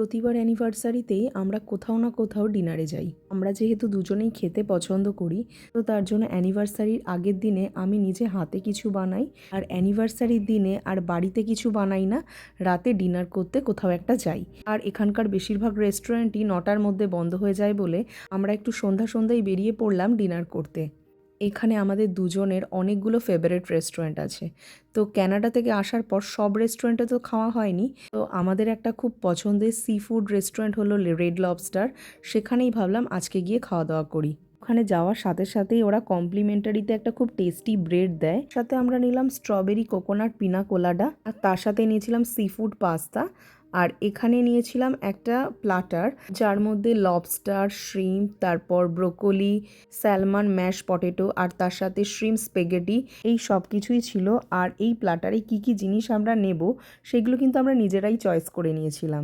প্রতিবার অ্যানিভার্সারিতেই আমরা কোথাও না কোথাও ডিনারে যাই। আমরা যেহেতু দুজনেই খেতে পছন্দ করি, তো তার জন্য অ্যানিভার্সারির আগের দিনে আমি নিজে হাতে কিছু বানাই, আর অ্যানিভার্সারির দিনে আর বাড়িতে কিছু বানাই না, রাতে ডিনার করতে কোথাও একটা যাই। আর এখানকার বেশিরভাগ রেস্টুরেন্টই 9টার মধ্যে বন্ধ হয়ে যায় বলে আমরা একটু সন্ধ্যায় বেরিয়ে পড়লাম ডিনার করতে। এখানে আমাদের দুজনের অনেকগুলো ফেভারিট রেস্টুরেন্ট আছে। তো কানাডা থেকে আসার পর সব রেস্টুরেন্টে তো খাওয়া হয়নি। তো আমাদের একটা খুব পছন্দের সি ফুড রেস্টুরেন্ট হলো রেড লবস্টার। সেখানেই ভাবলাম আজকে গিয়ে খাওয়া দাওয়া করি। ওখানে যাওয়ার সাথে সাথেই ওরা কমপ্লিমেন্টারিতে একটা খুব টেস্টি ব্রেড দেয়। সাথে আমরা নিলাম স্ট্রবেরি কোকোনাট পিনা কোলাডা, আর তার সাথে নিয়েছিলাম সি ফুড পাস্তা। আর এখানে নিয়েছিলাম একটা প্লাটার, যার মধ্যে লবস্টার, শ্রিম্প, তারপর ব্রোকলি, স্যালমন, ম্যাশ পটেটো, আর তার সাথে শ্রিম্প স্পেগেটি, এই সব কিছুই ছিল। আর এই প্লাটারে কি কি জিনিস আমরা নেব সেগুলো কিন্তু আমরা নিজেরাই চয়েস করে নিয়েছিলাম।